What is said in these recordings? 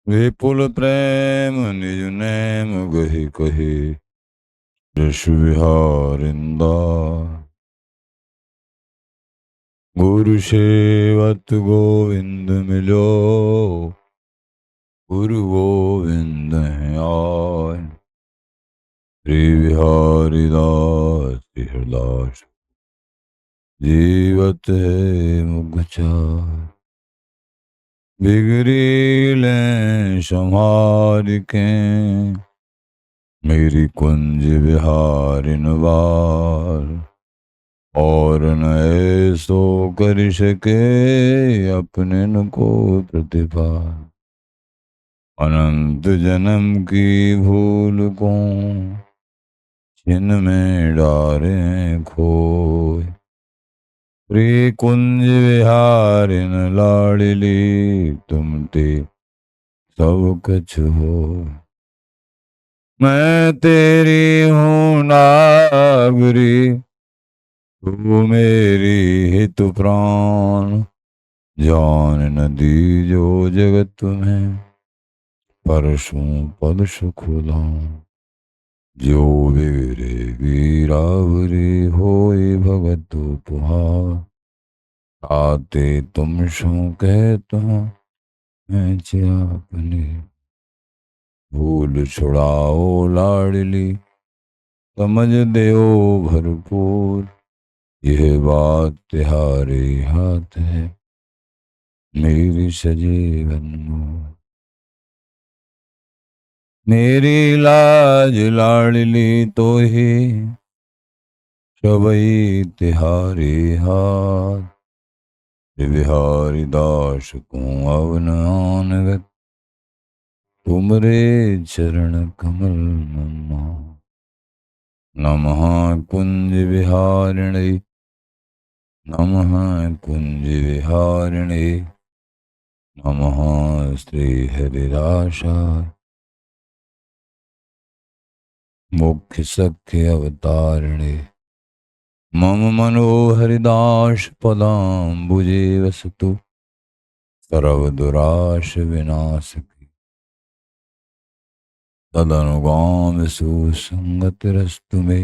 विपुल प्रेम निज नैम गहि कहि यश विहारिंदा। गुरु सेवत गोविंद मिलो गुरु गोविंद है आय। श्री बिहारी दास हरदास जीवत है मुगचार। बिगड़ी लें संहार के मेरी कुंज विहारिन वार। और न ऐसो कर सके अपने न को प्रतिभा। अनंत जन्म की भूल को छिन में डारे खोए। श्री कुंज विहारिन लाडली तुम ते सब कुछ हो। मैं तेरी हूँ नागरी तू मेरी हित प्राण। जान नदी जो जगत में परसों पद सुखुला। जो वीरे वीरावरी होई भगत उपहार। आते तुम सो कहता मैं अपने। भूल छुड़ाओ लाडली समझ देओ भरपूर। यह बात तिहारे हाथ है मेरी सजीवन मोर। मेरी लाज लाडली तो ही सबई तिहारे हाथ। बिहारी दास को अवन आनगत तुमरे चरण कमल नमः। नमः कुंज विहारिणे नमः कुंज विहारिणे नमः श्री हरिदासाय। मुख्य सख्य अवतारिणे मम मनोहरिदास पदाम्बुजे वसतु। सर्वदुराश विनाशकी तदनुगाम सुसंगतिरस्तु मे।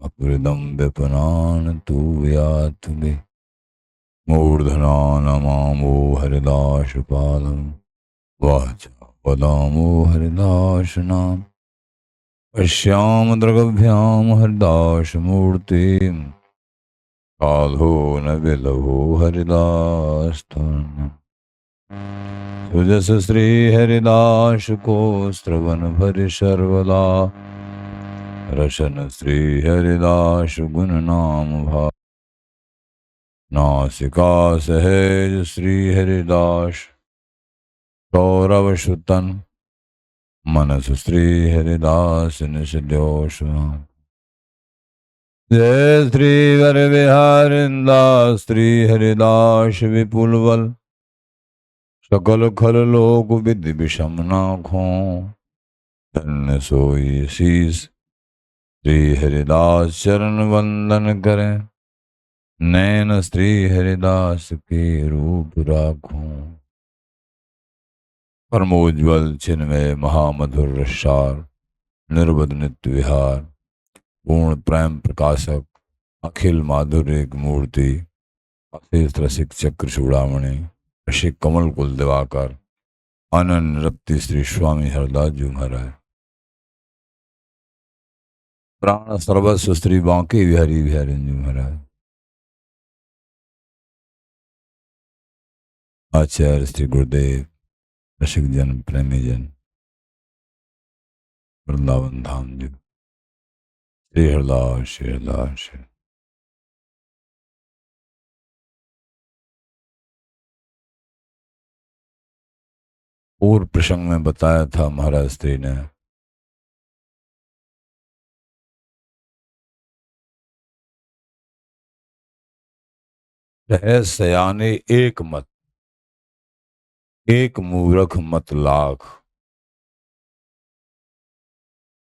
अकृदम विपनान तु यातु मे। मूर्धना नमामो हरिदास पादम वाचा पदामो हरिदास नाम। पश्याम दृगभ्याम हरिदास मूर्ति साधो न विलभो हरिदास तर्ण। सुजस श्री हरिदास को श्रवण भरि सर्वदा। रसन श्री हरिदास गुण नाम भा। नासिका सहज श्री हरिदास सौरव सुतन। मनस श्री हरिदास निज दोष। जय श्री वर विहारिंदास श्री हरिदास विपुल बल। सकल खल लोक विधि विषम नाखों। धन्य सोई शीस श्री हरिदास चरण वंदन करें। नैन श्री हरिदास के रूप राखों। परमोज्वल चिन्मय महामधुर रसार निर्बध नित्य विहार। पूर्ण प्रेम प्रकाशक अखिल माधुर्य मूर्ति। अशेष रसिक चक्र चूड़ामणि रसिक कमल कुल दिवाकर। अनन्य रप्ति श्री स्वामी हरदास जी महाराज। प्राण सर्वस्व श्री बांके बिहारी बिहारी जी महाराज। आचार्य श्री गुरुदेव रसिक जन प्रेमी जन वृंदावन धाम जी श्री हरदास श्री हरदास। पूर्व प्रसंग में बताया था महाराज स्त्री ने रहे सयाने एक मत एक मूर्ख मत लाख।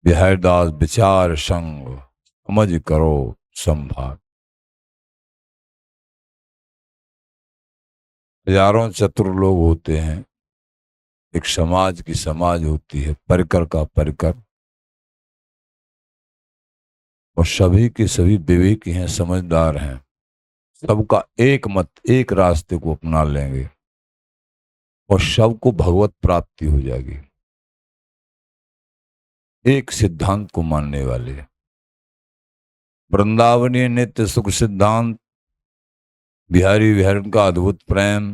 बिहारदास विचार संग समझ करो संभाग। हजारों चतुर लोग होते हैं एक समाज की समाज होती है, परिकर का परिकर, और सभी के सभी विवेकी हैं, समझदार हैं, सबका एक मत, एक रास्ते को अपना लेंगे और सबको भगवत प्राप्ति हो जाएगी। एक सिद्धांत को मानने वाले, वृंदावनीय नित्य सुख सिद्धांत, बिहारी विहरण का अद्भुत प्रेम,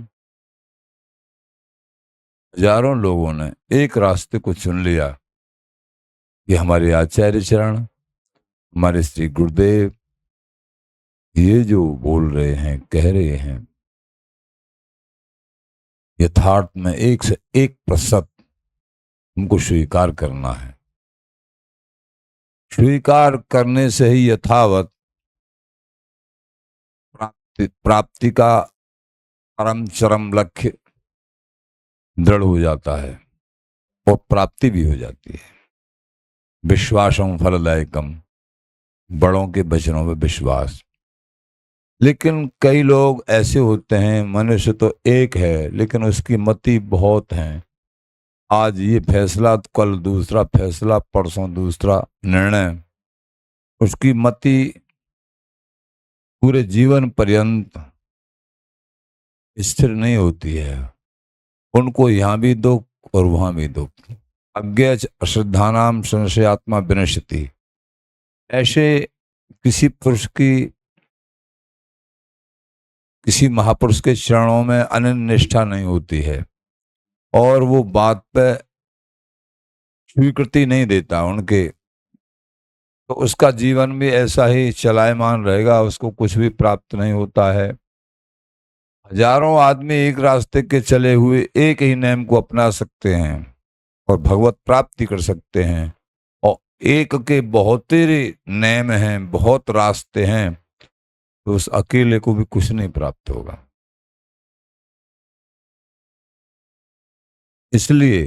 हजारों लोगों ने एक रास्ते को चुन लिया कि हमारे आचार्य चरण, हमारे श्री गुरुदेव ये जो बोल रहे हैं, कह रहे हैं, यथार्थ में 101% हमको स्वीकार करना है। स्वीकार करने से ही यथावत प्राप्ति का परम चरम लक्ष्य दृढ़ हो जाता है और प्राप्ति भी हो जाती है। विश्वासम फलदायकम, बड़ों के वचनों में विश्वास। लेकिन कई लोग ऐसे होते हैं, मनुष्य तो एक है लेकिन उसकी मति बहुत है। आज ये फैसला तो कल दूसरा फैसला, परसों दूसरा निर्णय। उसकी मति पूरे जीवन पर्यंत स्थिर नहीं होती है। उनको यहाँ भी दुख और वहां भी दुख। अज्ञेय अश्रद्धानाम संशयात्मा विनश्यति। ऐसे किसी पुरुष की, किसी महापुरुष के चरणों में अनन्य निष्ठा नहीं होती है और वो बात पे स्वीकृति नहीं देता उनके, तो उसका जीवन भी ऐसा ही चलायमान रहेगा, उसको कुछ भी प्राप्त नहीं होता है। हजारों आदमी एक रास्ते के चले हुए एक ही नेम को अपना सकते हैं और भगवत प्राप्ति कर सकते हैं, और एक के बहुत तेरे नेम हैं, बहुत रास्ते हैं, तो उस अकेले को भी कुछ नहीं प्राप्त होगा। इसलिए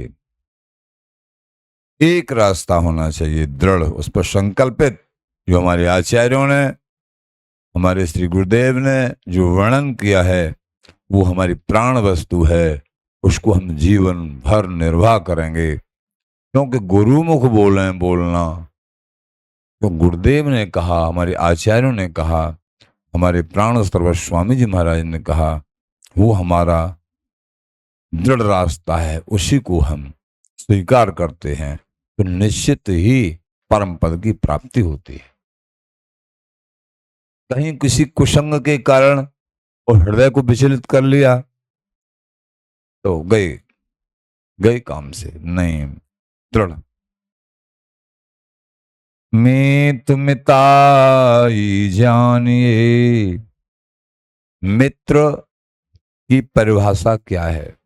एक रास्ता होना चाहिए दृढ़, उस पर संकल्पित, जो हमारे आचार्यों ने, हमारे श्री गुरुदेव ने जो वर्णन किया है वो हमारी प्राण वस्तु है। उसको हम जीवन भर निर्वाह करेंगे, क्योंकि गुरुमुख बोले बोलना, तो गुरुदेव ने कहा, हमारे आचार्यों ने कहा, हमारे प्राण सर्वस्व स्वामी जी महाराज ने कहा, वो हमारा दृढ़ रास्ता है, उसी को हम स्वीकार करते हैं तो निश्चित ही परम पद की प्राप्ति होती है। कहीं किसी कुसंग के कारण और हृदय को विचलित कर लिया तो गए काम से नहीं। दृढ़ मीत मिताई जानिए। मित्र की परिभाषा क्या है?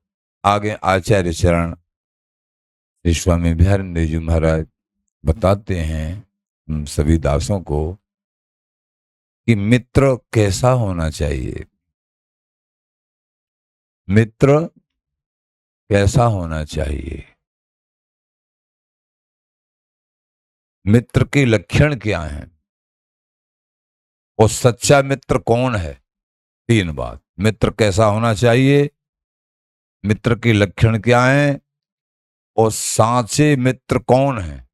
आगे आचार्य चरण श्री स्वामी बिहारी जी महाराज बताते हैं हम सभी दासों को कि मित्र कैसा होना चाहिए। मित्र कैसा होना चाहिए, मित्र के लक्षण क्या हैं, और सच्चा मित्र कौन है। 3 बात। मित्र कैसा होना चाहिए, मित्र के लक्षण क्या हैं, और साचे मित्र कौन है।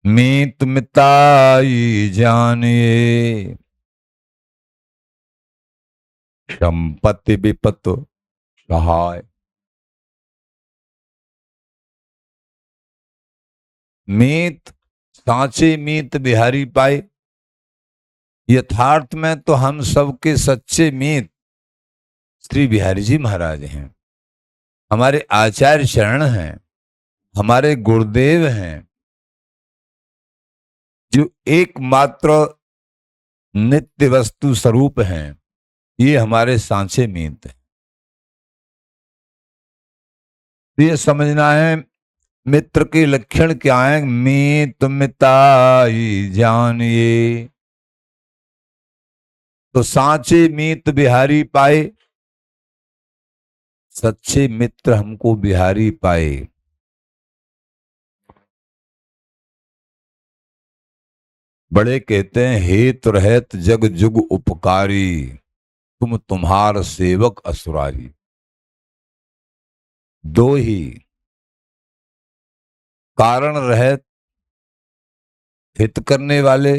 मीत मिताई जानिए, संपत्ति विपत सहाय। मीत, साचे मीत बिहारी पाए। यथार्थ में तो हम सबके सच्चे मीत श्री बिहारी जी महाराज हैं, हमारे आचार्य शरण हैं, हमारे गुरुदेव हैं, जो एकमात्र नित्य वस्तु स्वरूप हैं। ये हमारे सांचे मीत हैं। ये समझना है मित्र के लक्षण क्या है। मीत मिताई जानिए, तो सांचे मीत बिहारी पाए। सच्चे मित्र हमको बिहारी पाए। बड़े कहते हैं, हेत रहत जग जुग उपकारी, तुम तुम्हार सेवक असुरारी। दो ही कारण रहित हित करने वाले,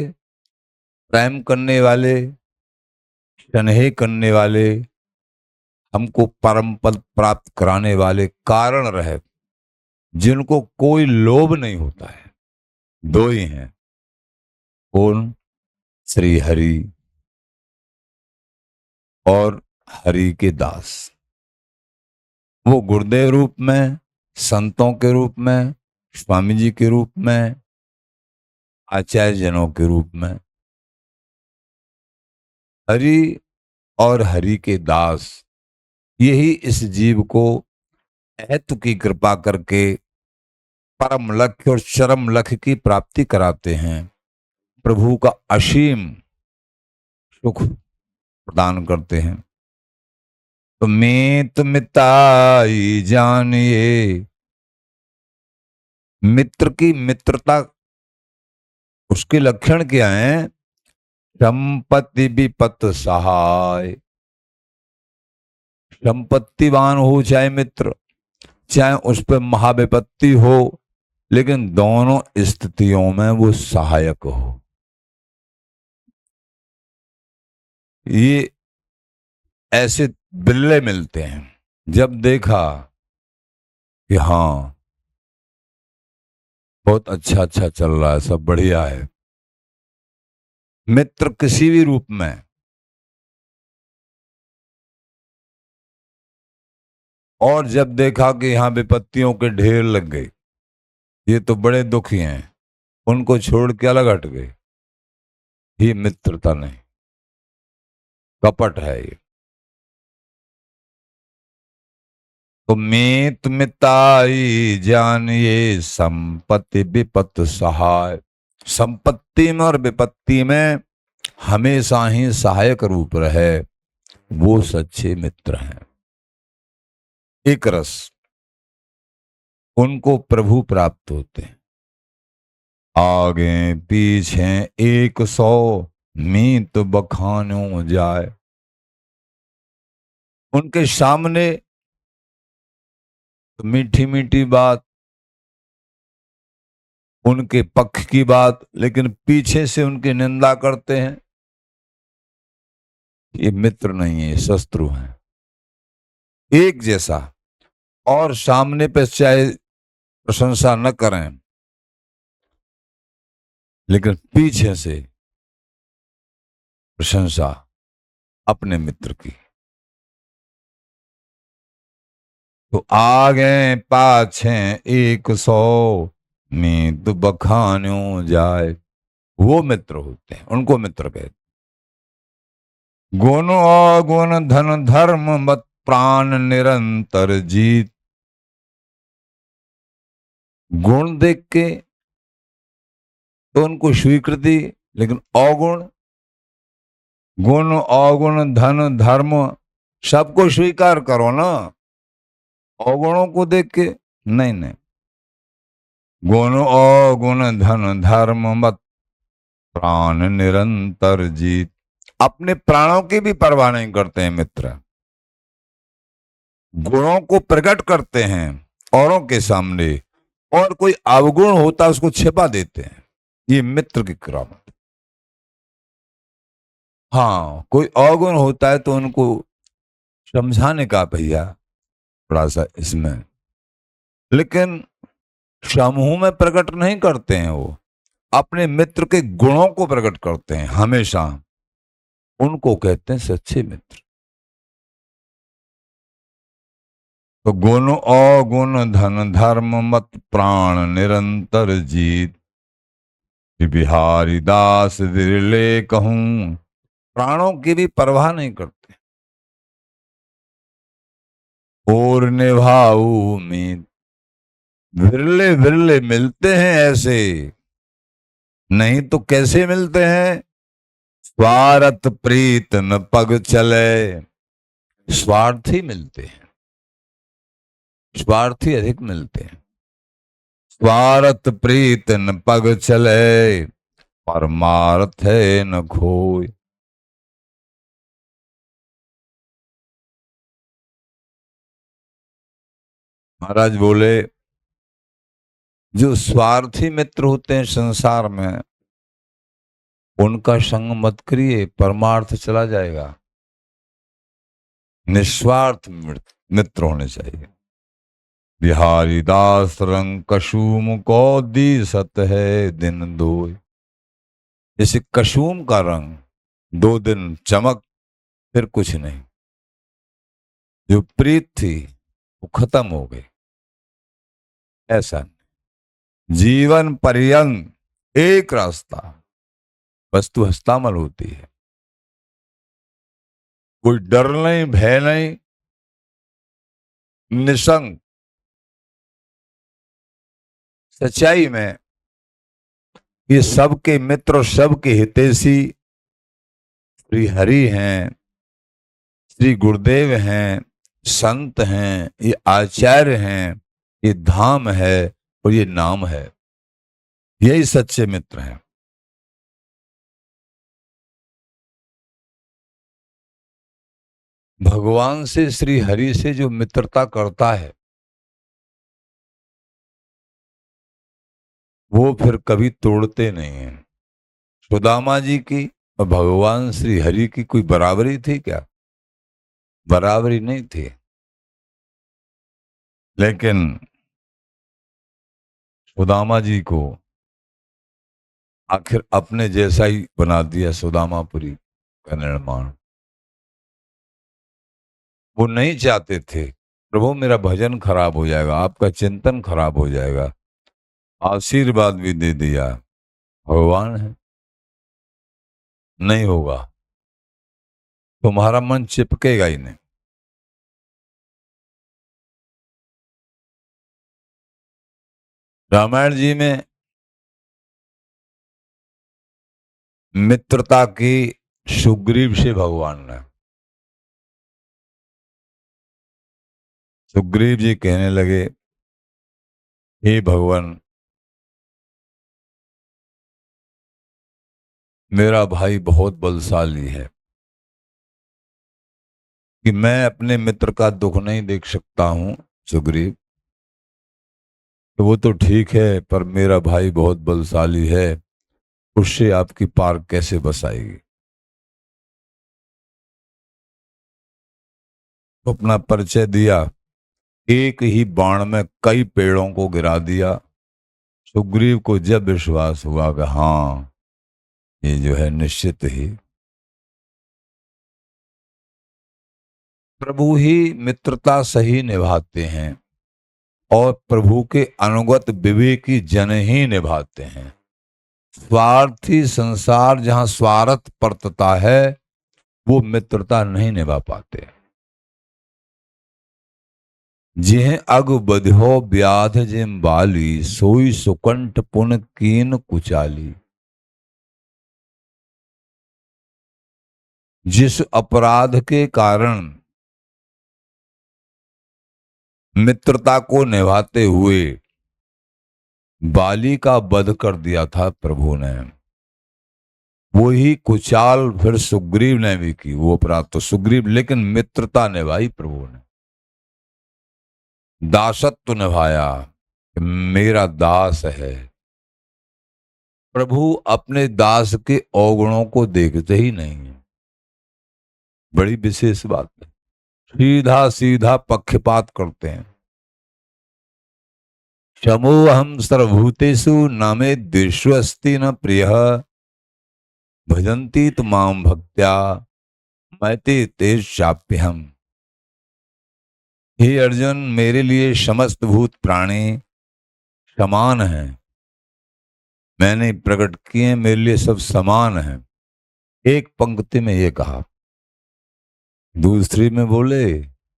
प्रेम करने वाले, स्नेह करने वाले, हमको परम पद प्राप्त कराने वाले कारण रहित, जिनको कोई लोभ नहीं होता है, दो ही हैं। कौन? श्री हरि और हरि के दास। वो गुरुदेव रूप में, संतों के रूप में, स्वामी जी के रूप में, आचार्य जनों के रूप में। हरि और हरि के दास, यही इस जीव को अहेतु की कृपा करके परम लक्ष्य और चरम लक्ष्य की प्राप्ति कराते हैं, प्रभु का असीम सुख प्रदान करते हैं। तो मीत मिताई जानिए, मित्र की मित्रता, उसके लक्षण क्या हैं? संपत्ति विपत सहाय। संपत्तिवान हो चाहे मित्र, चाहे उस पर महाविपत्ति हो, लेकिन दोनों स्थितियों में वो सहायक हो। ये ऐसे बिल्ले मिलते हैं। जब देखा कि हाँ बहुत अच्छा अच्छा चल रहा है, सब बढ़िया है, मित्र किसी भी रूप में, और जब देखा कि यहाँ विपत्तियों के ढेर लग गए, ये तो बड़े दुखी हैं, उनको छोड़ के अलग हट गए, ये मित्रता नहीं, कपट है ये। तो मीत मिताई जानिए, संपत्ति विपत सहाय। संपत्ति में और विपत्ति में हमेशा ही सहायक रूप रहे, वो सच्चे मित्र हैं। एक रस, उनको प्रभु प्राप्त होते हैं। आगे पीछे 100 मीत बखानों जाए। उनके सामने तो मीठी मीठी बात, उनके पक्ष की बात, लेकिन पीछे से उनकी निंदा करते हैं, ये मित्र नहीं है, शत्रु हैं। एक जैसा, और सामने पे चाहे प्रशंसा न करें, लेकिन पीछे से प्रशंसा अपने मित्र की। तो आगे पाछे 100 मीत बखानों जाए, वो मित्र होते हैं, उनको मित्र कहते। गुण अवगुण धन धर्म मत प्राण निरंतर जीत। गुण देख के तो उनको स्वीकृति, लेकिन अवगुण, गुण अवगुण धन धर्म सबको स्वीकार करो ना, अवगुणों को देख के नहीं नहीं। गुण अवगुण धन धर्म मत प्राण निरंतर जीत। अपने प्राणों की भी परवाह नहीं करते हैं मित्र, गुणों को प्रकट करते हैं औरों के सामने, और कोई अवगुण होता है उसको छिपा देते हैं, ये मित्र की करामत। हाँ, कोई अवगुण होता है तो उनको समझाने का भैया थोड़ा सा इसमें, लेकिन समूह में प्रकट नहीं करते हैं, वो अपने मित्र के गुणों को प्रकट करते हैं हमेशा, उनको कहते हैं सच्चे मित्र। तो गुण अवगुण धन धर्म मत प्राण निरंतर जीत। बिहारी दास दिले कहूं, प्राणों की भी परवाह नहीं करते, और निभाऊ में विरले विरले मिलते हैं ऐसे, नहीं तो कैसे मिलते हैं? स्वार्थ प्रीत न पग चले। स्वार्थी मिलते हैं, स्वार्थी अधिक मिलते हैं। स्वार्थ प्रीत न पग चले, परमार्थ है न खोय। महाराज बोले जो स्वार्थी मित्र होते हैं संसार में उनका संग मत करिए, परमार्थ चला जाएगा। निस्वार्थ मित्र होने चाहिए। बिहारी दास रंग कशुम को दी सत है दिन दो। जैसे कशुम का रंग 2 दिन चमक, फिर कुछ नहीं। जो प्रीत थी वो खत्म हो गई। ऐसा जीवन पर्यंत एक रास्ता, वस्तु हस्तामल होती है। कोई डर नहीं, भय नहीं, निसंग सच्चाई में ये सबके मित्र, सबके हितैषी श्री हरि हैं, श्री गुरुदेव हैं, संत हैं, ये आचार्य हैं, ये धाम है और ये नाम है। यही सच्चे मित्र हैं। भगवान से, श्री हरि से जो मित्रता करता है वो फिर कभी तोड़ते नहीं हैं। सुदामा जी की और भगवान श्री हरि की कोई बराबरी थी क्या? बराबरी नहीं थी। लेकिन सुदामा जी को आखिर अपने जैसा ही बना दिया। सुदामापुरी का निर्माण वो नहीं चाहते थे। प्रभु मेरा भजन खराब हो जाएगा, आपका चिंतन खराब हो जाएगा। आशीर्वाद भी दे दिया, भगवान है, नहीं होगा, तुम्हारा मन चिपकेगा ही नहीं। रामायण जी में मित्रता की सुग्रीव से भगवान ने, सुग्रीव जी कहने लगे हे भगवान, मेरा भाई बहुत बलशाली है कि मैं अपने मित्र का दुख नहीं देख सकता हूं। सुग्रीव, तो वो तो ठीक है, पर मेरा भाई बहुत बलशाली है, उससे आपकी पार कैसे बसाएगी? तो अपना परिचय दिया, एक ही बाण में कई पेड़ों को गिरा दिया। सुग्रीव को जब विश्वास हुआ कि हाँ ये जो है निश्चित ही प्रभु ही मित्रता सही निभाते हैं और प्रभु के अनुगत विवेकी जन ही निभाते हैं। स्वार्थी संसार जहां स्वार्थ परतता है वो मित्रता नहीं निभा पाते। जिह अग बध्यो व्याध जिम बाली, सोई सुकंठ पुन कीन कुचाली। जिस अपराध के कारण मित्रता को निभाते हुए बाली का वध कर दिया था प्रभु ने, वही कुचाल फिर सुग्रीव ने भी की। वो अपराध तो सुग्रीव, लेकिन मित्रता निभाई प्रभु ने, दासत्व निभाया, मेरा दास है। प्रभु अपने दास के अवगुणों को देखते ही नहीं है, बड़ी विशेष बात है। सीधा सीधा पक्षपात करते हैं। समोहम सर्वभूतेषु न मे द्वेष्वस्ति न प्रियः, भजन्ति तु मां भक्त्या मैते ते शाप्यहम्। हे अर्जुन, मेरे लिए समस्त भूत प्राणी समान हैं, मैंने प्रकट किए, मेरे लिए सब समान हैं। एक पंक्ति में ये कहा, दूसरी में बोले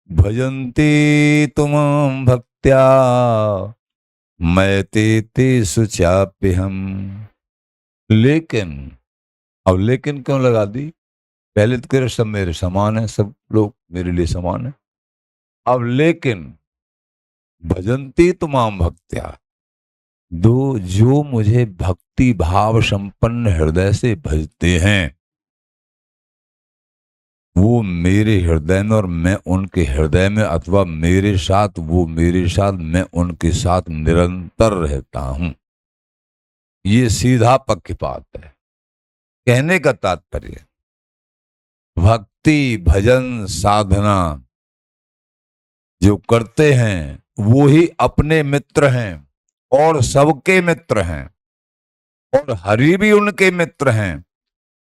भजन्ति तुम भक्त्या मैते ते सुचाप्यहम्। लेकिन, अब लेकिन क्यों लगा दी? पहले तो कह रहे सब मेरे समान है, सब लोग मेरे लिए समान है। अब लेकिन भजन्ति तुमाम भक्त्या, दो जो मुझे भक्ति भाव संपन्न हृदय से भजते हैं वो मेरे हृदय में और मैं उनके हृदय में, अथवा मेरे साथ वो मेरे साथ, मैं उनके साथ निरंतर रहता हूं। ये सीधा पक्षपात है। कहने का तात्पर्य, भक्ति भजन साधना जो करते हैं वो ही अपने मित्र हैं और सबके मित्र हैं, और हरि भी उनके मित्र हैं।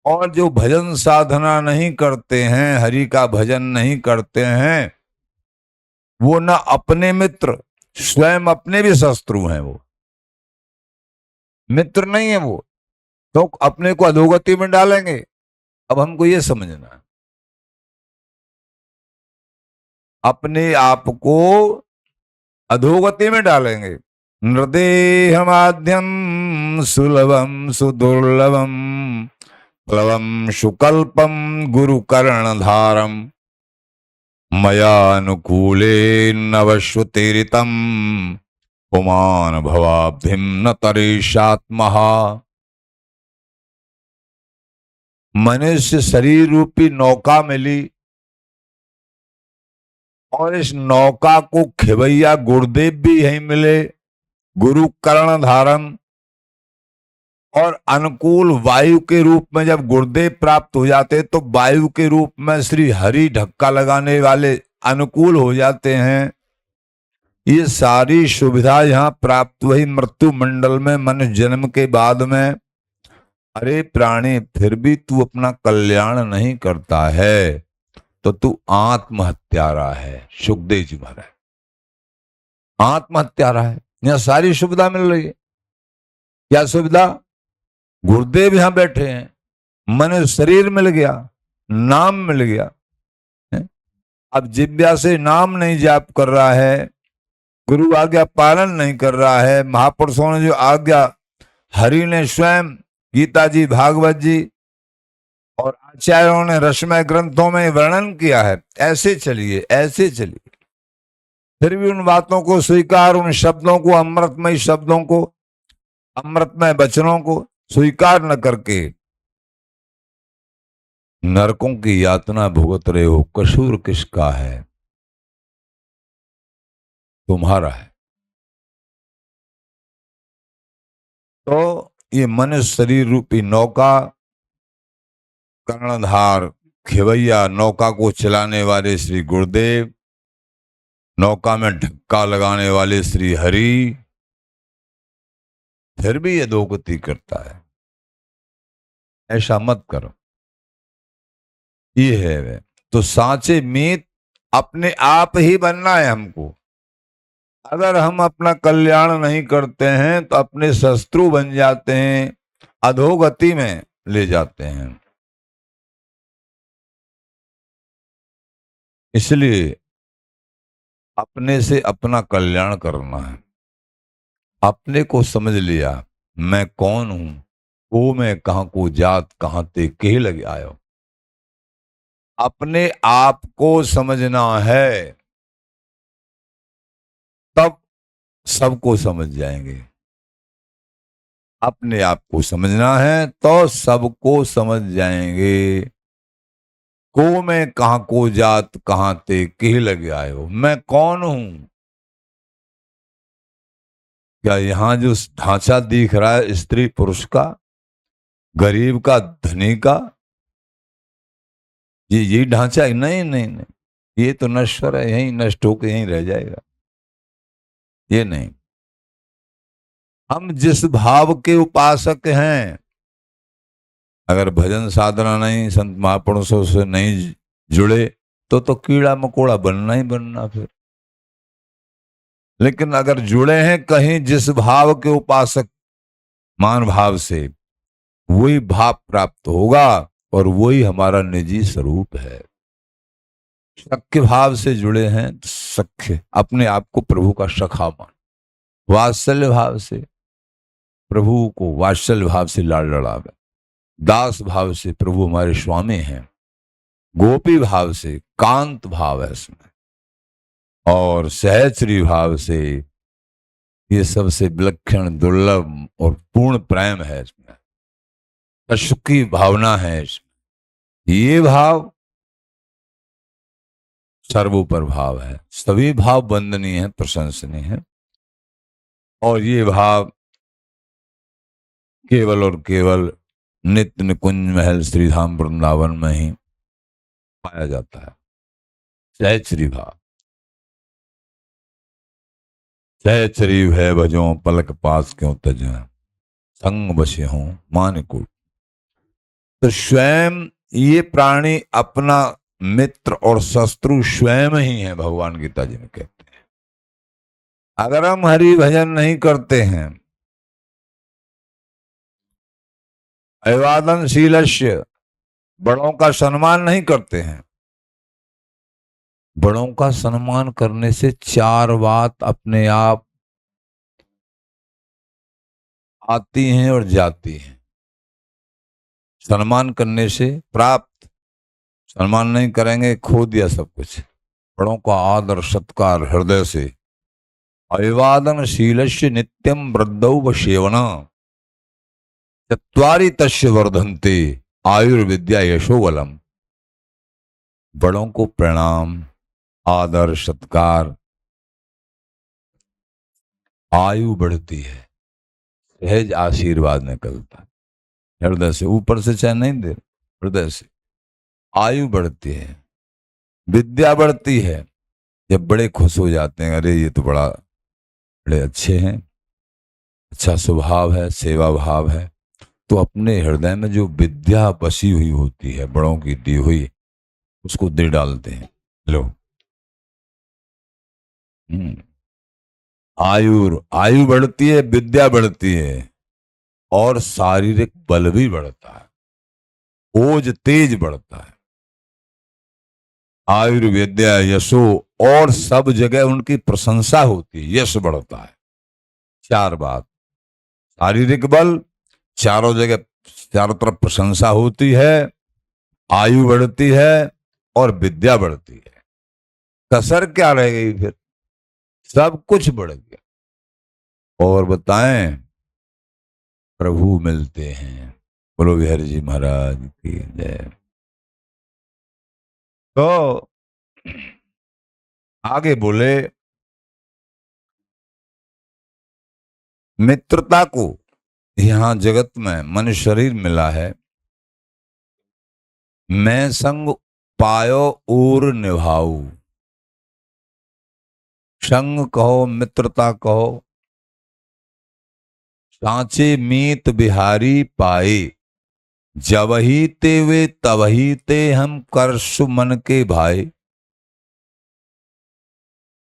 और जो भजन साधना नहीं करते हैं, हरि का भजन नहीं करते हैं, वो ना अपने मित्र, स्वयं अपने भी शत्रु हैं। वो मित्र नहीं है, वो तो अपने को अधोगति में डालेंगे। अब हमको ये समझना है, अपने आप को अधोगति में डालेंगे। नृदेहमाद्यम सुलभम सुदुर्लभम प्लवम सुकल्पम गुरुकर्णधारम मयानुकूले नवश्वतीरितम पुमान भवाब्धिम न तरेशात्मः। मनुष्य शरीर रूपी नौका मिली, और इस नौका को खिवैया गुरुदेव भी यही मिले, गुरु कर्ण धारम। और अनुकूल वायु के रूप में जब गुरुदेव प्राप्त हो जाते तो वायु के रूप में श्री हरि धक्का लगाने वाले अनुकूल हो जाते हैं। ये सारी सुविधा यहाँ प्राप्त हुई मृत्यु मंडल में, मनुष्य जन्म के बाद में। अरे प्राणी, फिर भी तू अपना कल्याण नहीं करता है तो तू आत्महत्यारा है। सुखदेव जी महाराज आत्महत्यारा है। यहाँ सारी सुविधा मिल रही है। क्या सुविधा? गुरुदेव यहां बैठे हैं, मन शरीर मिल गया, नाम मिल गया है? अब जिब्या से नाम नहीं जाप कर रहा है, गुरु आज्ञा पालन नहीं कर रहा है। महापुरुषों ने जो आज्ञा, हरि ने स्वयं, गीता जी, भागवत जी और आचार्यों ने रसमय ग्रंथों में वर्णन किया है, ऐसे चलिए, ऐसे चलिए। फिर भी उन बातों को स्वीकार, उन शब्दों को, अमृतमय शब्दों को, अमृतमय वचनों को स्वीकार न करके नरकों की यातना भुगत रहे हो। कसूर किसका है? तुम्हारा है। तो ये मनुष्य शरीर रूपी नौका, कर्णधार खिवैया, नौका को चलाने वाले श्री गुरुदेव, नौका में धक्का लगाने वाले श्री हरि, फिर भी ये अधोगति करता है। ऐसा मत करो। ये है वे तो सांचे मीत अपने आप ही बनना है हमको। अगर हम अपना कल्याण नहीं करते हैं तो अपने शत्रु बन जाते हैं, अधोगति में ले जाते हैं। इसलिए अपने से अपना कल्याण करना है। अपने को समझ लिया, मैं कौन हूं, वो मैं कहां को जात, कहां ते कह लगे आयो। अपने आप को समझना है, तब सबको समझ जाएंगे। अपने आप को समझना है तो सबको समझ जाएंगे। को मैं कहां को जात, कहां ते कह लगे आयो, मैं कौन हूं। क्या यहां जो ढांचा दिख रहा है स्त्री पुरुष का, गरीब का धनी का, ये ढांचा है? नहीं नहीं नहीं, ये तो नश्वर है, यहीं नष्ट होकर यहीं रह जाएगा। ये नहीं। हम जिस भाव के उपासक हैं, अगर भजन साधना नहीं, संत महापुरुषों से नहीं जुड़े तो कीड़ा मकोड़ा बनना ही बनना फिर। लेकिन अगर जुड़े हैं कहीं जिस भाव के उपासक, मान भाव से, वही भाव प्राप्त होगा और वही हमारा निजी स्वरूप है। सख्य भाव से जुड़े हैं, सख्य, अपने आप को प्रभु का सखा मान। वात्सल्य भाव से प्रभु को वात्सल्य भाव से लाड़ लड़ावे। दास भाव से प्रभु हमारे स्वामी हैं। गोपी भाव से कांत भाव है इसमें, और सहचरी भाव से ये सबसे विलक्षण, दुर्लभ और पूर्ण प्रेम है इसमें। सुखी भावना है इसमें। ये भाव सर्वोपर भाव है। सभी भाव वंदनीय है, प्रशंसनीय है, और ये भाव केवल और केवल नित्य निकुंज महल श्रीधाम वृंदावन में ही पाया जाता है। सहचरी भाव, सहचरी भय भजो पलक पास क्यों तज, संग बसे हों मानिकुट। तो स्वयं ये प्राणी अपना मित्र और शत्रु स्वयं ही है, भगवान गीता जी में कहते हैं। अगर हम हरि भजन नहीं करते हैं, अभिवादनशीलस्य, बड़ों का सम्मान नहीं करते हैं, बड़ों का सम्मान करने से चार बात अपने आप आती हैं और जाती हैं। सम्मान करने से प्राप्त, सम्मान नहीं करेंगे खो दिया सब कुछ। बड़ों का आदर सत्कार हृदय से, अभिवादनशीलस्य नित्यम वृद्धौ व सेवना, चत्वारि तस्य वर्धन्ते आयुर्विद्या यशोबलम। बड़ों को प्रणाम, आदर सत्कार, आयु बढ़ती है, सहज आशीर्वाद निकलता है हृदय से, ऊपर से चाहे नहीं दे, हृदय से आयु बढ़ती है, विद्या बढ़ती है। जब बड़े खुश हो जाते हैं, अरे ये तो बड़े अच्छे हैं, अच्छा स्वभाव है, सेवा भाव है, तो अपने हृदय में जो विद्या बसी हुई होती है, बड़ों की दी हुई, उसको दे डालते हैं। लो, आयु बढ़ती है, विद्या बढ़ती है, और शारीरिक बल भी बढ़ता है, ओज तेज बढ़ता है। आयुर्विद्या यशो, और सब जगह उनकी प्रशंसा होती है, यश बढ़ता है। चार बात, शारीरिक बल, चारों जगह चारों तरफ प्रशंसा होती है, आयु बढ़ती है और विद्या बढ़ती है। कसर क्या रह गई फिर? सब कुछ बढ़ गया। और बताएं, प्रभु मिलते हैं। बोलो बिहारी जी महाराज की जय। तो आगे बोले, मित्रता को यहां जगत में मनुष्य शरीर मिला है, मैं संग पायो और निभाऊ। संग कहो, मित्रता कहो, सांचे मीत बिहारी पाए, जबही ते वे तबही ते हम करसु मन के भाई।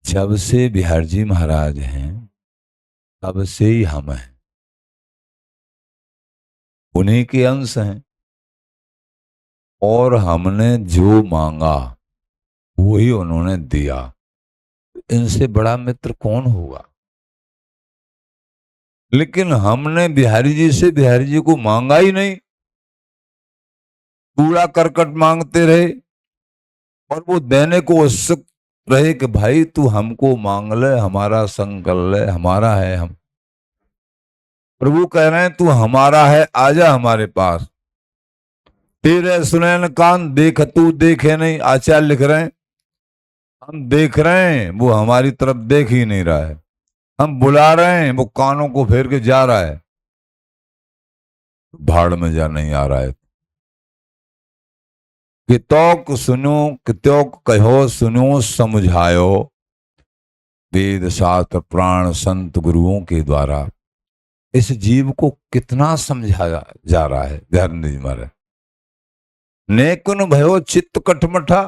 जब से बिहार जी महाराज हैं, तब से ही हम हैं, उन्हीं के अंश हैं, और हमने जो मांगा वो ही उन्होंने दिया। इनसे बड़ा मित्र कौन होगा? लेकिन हमने बिहारी जी से बिहारी जी को मांगा ही नहीं, कूड़ा करकट मांगते रहे, और वो देने को उत्सुक रहे कि भाई तू हमको मांग ले, हमारा संग कर ले, हमारा है हम। प्रभु कह रहे हैं तू हमारा है, आजा हमारे पास। तेरे सुनैन कान देख तू देखे नहीं, आचार्य लिख रहे हैं। हम देख रहे हैं, वो हमारी तरफ देख ही नहीं रहा है। हम बुला रहे हैं, वो कानों को फेर के जा रहा है, भाड़ में जा नहीं आ रहा है। कितौक सुनो, कितौक कहो सुनो समझायो, वेद शास्त्र प्राण संत गुरुओं के द्वारा इस जीव को कितना समझाया जा रहा है। ध्यान दीजिए महाराज। नेकुन भयो चित्त कटमठा,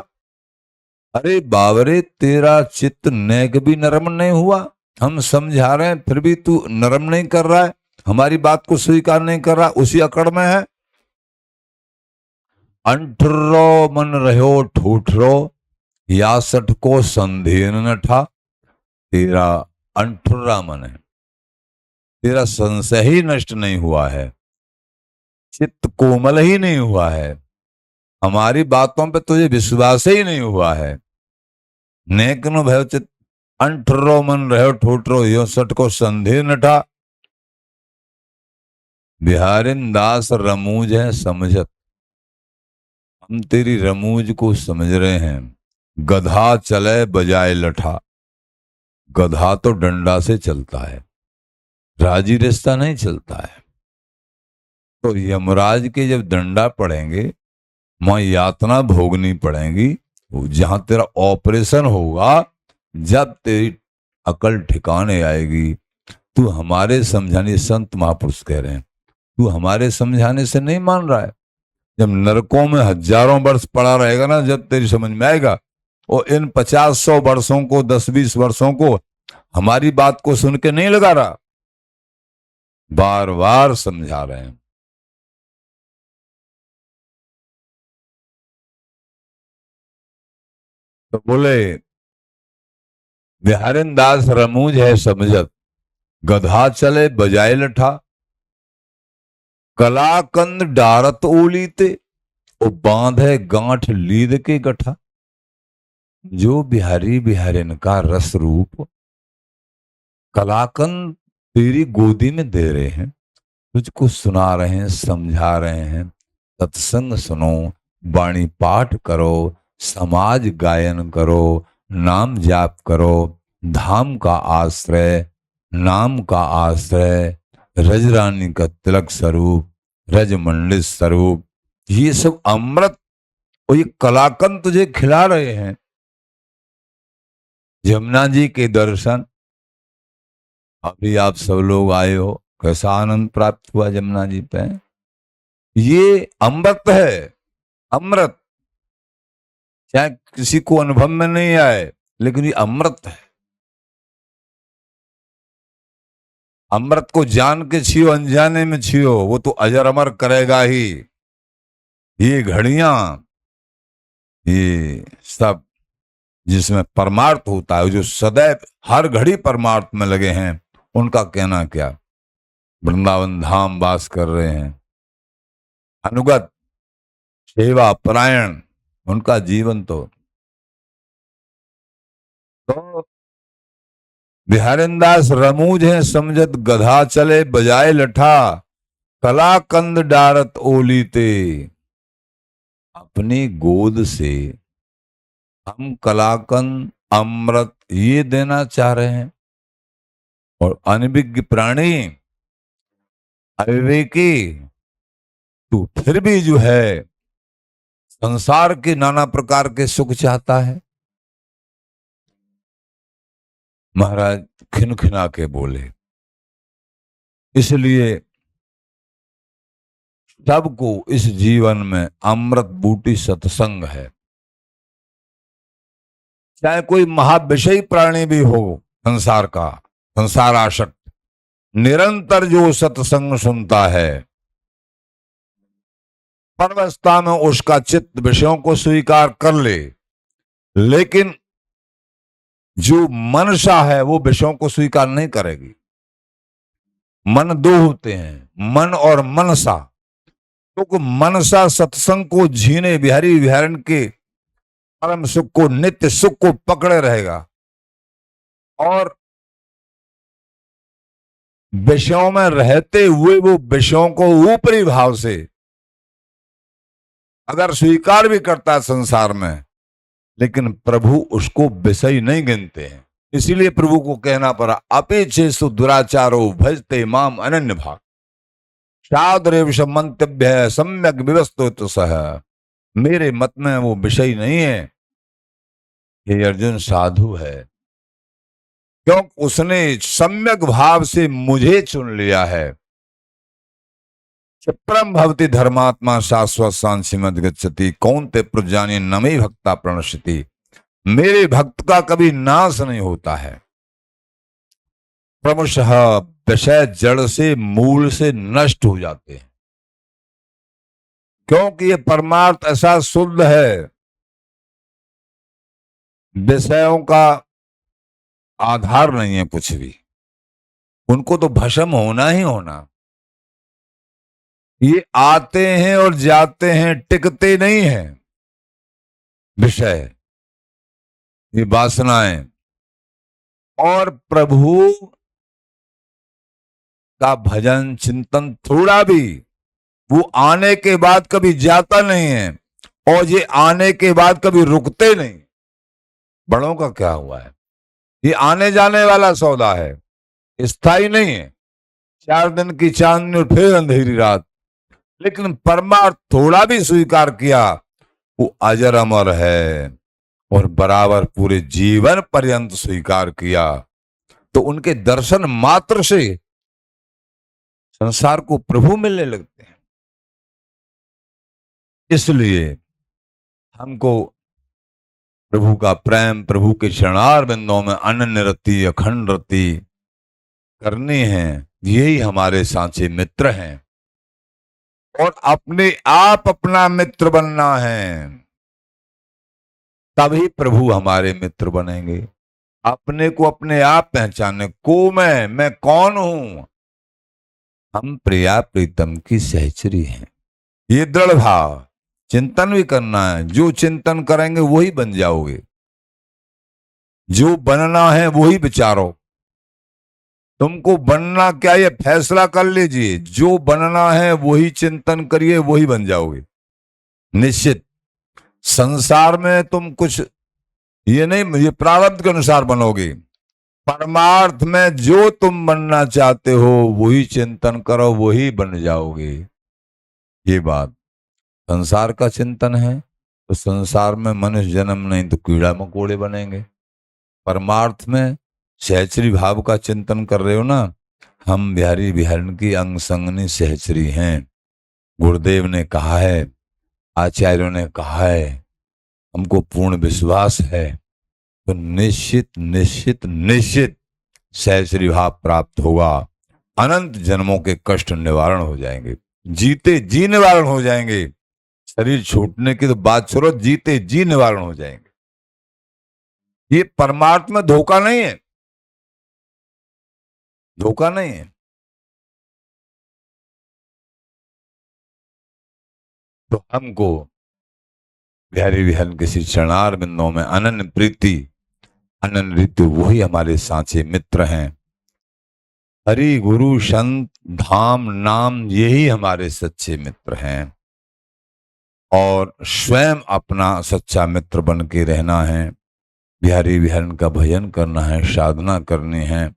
अरे बाबरे तेरा चित्त नेक भी नरम नहीं हुआ। हम समझा रहे हैं फिर भी तू नरम नहीं कर रहा है, हमारी बात को स्वीकार नहीं कर रहा, उसी अकड़ में है। अंठरो मन रहो ठूठरो, यासठ को संधेन न ठा। तेरा अंठुर्रा मन है, तेरा संशय ही नष्ट नहीं हुआ है, चित्त कोमल ही नहीं हुआ है, हमारी बातों पे तुझे विश्वास ही नहीं हुआ है। नेकनो भयो चित्त अंठुर्रो मन रहो ठूठरो, यासठ को संधे न ठा। बिहारिन दास रमूज है समझत, हम तेरी रमूज को समझ रहे हैं, गधा चले बजाए लठा। गधा तो डंडा से चलता है, राजी रिश्ता नहीं चलता है। तो यमराज के जब डंडा पड़ेंगे, वहां यातना भोगनी पड़ेगी। जहां तेरा ऑपरेशन होगा, जब तेरी अकल ठिकाने आएगी। तू हमारे समझाने, संत महापुरुष कह रहे हैं, तू हमारे समझाने से नहीं मान रहा है। जब नरकों में हजारों वर्ष पड़ा रहेगा ना, जब तेरी समझ में आएगा। और इन 50-100 वर्षों को, 10-20 वर्षों को हमारी बात को सुन के नहीं लगा रहा, बार बार समझा रहे हैं। तो बोले बिहारिन दास रमूज है समझत, गधा चले बजाए लठा। कलाकंद डारत ओलीते, ओ बांधे गांठ लीद के गठा। जो बिहारी बिहारिन का रस रूप कलाकंद तेरी गोदी में दे रहे हैं, तुझको सुना रहे हैं, समझा रहे हैं। सत्संग सुनो, वाणी पाठ करो, समाज गायन करो, नाम जाप करो। धाम का आश्रय, नाम का आश्रय, रजरानी का तिलक स्वरूप, रजमंडित स्वरूप, ये सब अमृत और ये कलाकंद तुझे खिला रहे हैं। यमुना जी के दर्शन, अभी आप सब लोग आए हो, कैसा आनंद प्राप्त हुआ यमुना जी पे। ये अमृत है, अमृत। चाहे किसी को अनुभव में नहीं आए, लेकिन ये अमृत है। अमृत को जान के छियो, अनजाने में छियो, वो तो अजर अमर करेगा ही। ये घड़ियां, ये सब जिसमें परमार्थ होता है, जो सदैव हर घड़ी परमार्थ में लगे हैं, उनका कहना क्या। वृंदावन धाम वास कर रहे हैं, अनुगत सेवा परायण, उनका जीवन तो बिहारिन दास रमूज है समझत, गधा चले बजाए लठा। कलाकंद डारत ओलीते। अपनी गोद से हम कलाकंद, अमृत ये देना चाह रहे हैं। और अनभिज्ञ प्राणी, अविवेकी, तू फिर भी जो है संसार के नाना प्रकार के सुख चाहता है। महाराज खिनखिना के बोले, इसलिए सबको इस जीवन में अमृत बूटी सत्संग है। चाहे कोई महाविषयी प्राणी भी हो संसार का, संसार आसक्त, निरंतर जो सत्संग सुनता है, परवस्था में उसका चित्त विषयों को स्वीकार कर ले, लेकिन जो मनसा है वो विषयों को स्वीकार नहीं करेगी। मन दो होते हैं, मन और मनसा। तो मनसा सत्संग को झीने, बिहारी बिहारन के परम सुख को, नित्य सुख को पकड़े रहेगा। और विषयों में रहते हुए वो विषयों को ऊपरी भाव से अगर स्वीकार भी करता है संसार में, लेकिन प्रभु उसको विषय नहीं गिनते हैं। इसीलिए प्रभु को कहना पड़ा, अपेक्षेषु दुराचारो भजते माम अनन्य भाग, शाद्रेव मंतव्य सम्यक विवस्तुत सह। मेरे मत में वो विषय नहीं है। ये अर्जुन साधु है, क्योंकि उसने सम्यक भाव से मुझे चुन लिया है। क्षिप्रम भवति धर्मात्मा शाश्वत सांसिमत गच्छति, कौन ते प्रजानी नमे भक्ता प्रणश्यति। मेरे भक्त का कभी नाश नहीं होता है। क्रमशः विषय जड़ से, मूल से नष्ट हो जाते हैं, क्योंकि ये परमार्थ ऐसा शुद्ध है, विषयों का आधार नहीं है कुछ भी, उनको तो भस्म होना ही होना। ये आते हैं और जाते हैं, टिकते नहीं हैं विषय, ये वासनाएं। और प्रभु का भजन चिंतन थोड़ा भी, वो आने के बाद कभी जाता नहीं है, और ये आने के बाद कभी रुकते नहीं। बड़ों का क्या हुआ है? ये आने जाने वाला सौदा है, स्थायी नहीं है। 4 दिन की चांदनी और फिर अंधेरी रात। लेकिन परमार्थ थोड़ा भी स्वीकार किया, वो अजर अमर है। और बराबर पूरे जीवन पर्यंत स्वीकार किया तो उनके दर्शन मात्र से संसार को प्रभु मिलने लगते हैं। इसलिए हमको प्रभु का प्रेम, प्रभु के चरणार बिंदों में अनन्य रति, अखंड रति करनी है। यही हमारे सांचे मित्र हैं। और अपने आप अपना मित्र बनना है, तभी प्रभु हमारे मित्र बनेंगे। अपने को अपने आप पहचाने को मैं कौन हूं? हम प्रिया प्रीतम की सहचरी हैं। ये दृढ़ भाव, चिंतन भी करना है। जो चिंतन करेंगे वही बन जाओगे। जो बनना है वही विचारो। तुमको बनना क्या, ये फैसला कर लीजिए। जो बनना है वही चिंतन करिए, वही बन जाओगे निश्चित। संसार में तुम कुछ ये नहीं, ये प्रारब्ध के अनुसार बनोगे। परमार्थ में जो तुम बनना चाहते हो वही चिंतन करो, वही बन जाओगे। ये बात संसार का चिंतन है तो संसार में मनुष्य जन्म नहीं तो कीड़ा मकोड़े बनेंगे। परमार्थ में सहचरी भाव का चिंतन कर रहे हो ना, हम बिहारी बिहारन की अंग संगनी सहचरी हैं। गुरुदेव ने कहा है, आचार्यों ने कहा है, हमको पूर्ण विश्वास है। तो निश्चित निश्चित निश्चित सहचरी भाव प्राप्त होगा। अनंत जन्मों के कष्ट निवारण हो जाएंगे, जीते जी निवारण हो जाएंगे। शरीर छूटने की तो बात छोड़ो, जीते जी निवारण हो जाएंगे। ये परमार्थ में धोखा नहीं है, धोखा नहीं है। तो हमको बिहारी विहन किसी चरणार बिंदों में अनन्य प्रीति, अनन्य ऋतु, वही हमारे सांचे मित्र हैं। हरि गुरु संत धाम नाम, यही हमारे सच्चे मित्र हैं। और स्वयं अपना सच्चा मित्र बन के रहना है। बिहारी विहन का भजन करना है, साधना करनी है।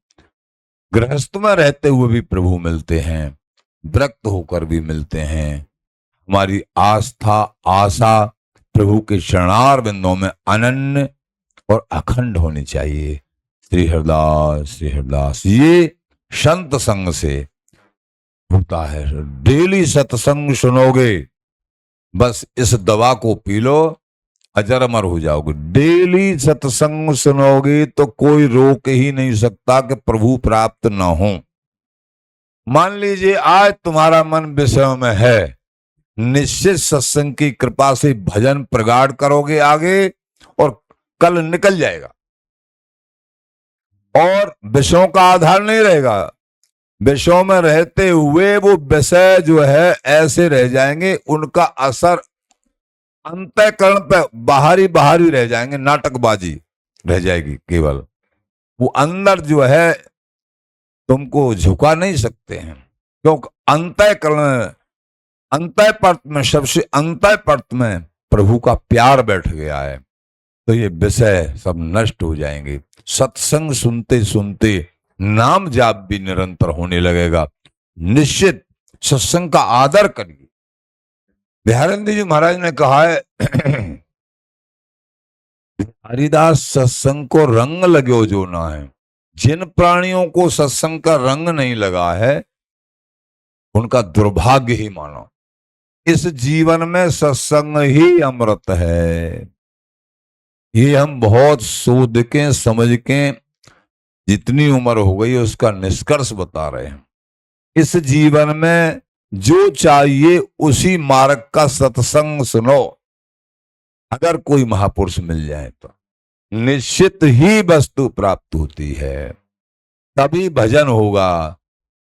गृहस्थ में रहते हुए भी प्रभु मिलते हैं, विरक्त होकर भी मिलते हैं। हमारी आस्था आशा प्रभु के चरणार बिंदों में अनन्य और अखंड होनी चाहिए। श्री हरदास, श्री हरदास। ये संत संग से होता है। डेली सत्संग सुनोगे, बस इस दवा को पी लो, अजर अमर हो जाओगे। डेली सत्संग सुनोगे तो कोई रोक ही नहीं सकता कि प्रभु प्राप्त न हो। मान लीजिए आज तुम्हारा मन विषय में है, निश्चित सत्संग की कृपा से भजन प्रगाढ़ करोगे आगे और कल निकल जाएगा। और विषयों का आधार नहीं रहेगा। विषयों में रहते हुए वो विषय जो है ऐसे रह जाएंगे, उनका असर अंतःकरण पे बाहरी बाहरी रह जाएंगे, नाटकबाजी रह जाएगी केवल। वो अंदर जो है तुमको झुका नहीं सकते हैं, क्योंकि अंतःकरण, अंतःपर्त में, सबसे अंतःपर्त में प्रभु का प्यार बैठ गया है। तो ये विषय सब नष्ट हो जाएंगे। सत्संग सुनते सुनते नाम जाप भी निरंतर होने लगेगा। निश्चित सत्संग का आदर करिए। बिहारंदी जी महाराज ने कहा है, हरिदास सत्संग को रंग लगो जो ना है। जिन प्राणियों को सत्संग का रंग नहीं लगा है उनका दुर्भाग्य ही मानो। इस जीवन में सत्संग ही अमृत है। ये हम बहुत सोच के समझ के, जितनी उम्र हो गई उसका निष्कर्ष बता रहे हैं। इस जीवन में जो चाहिए उसी मार्ग का सत्संग सुनो। अगर कोई महापुरुष मिल जाए तो निश्चित ही वस्तु प्राप्त होती है। तभी भजन होगा,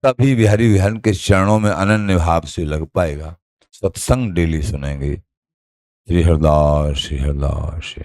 तभी बिहारी विहन के चरणों में अनन्य भाव से लग पाएगा। सत्संग डेली सुनेंगे। श्री हरदास, श्री हरदास, श्री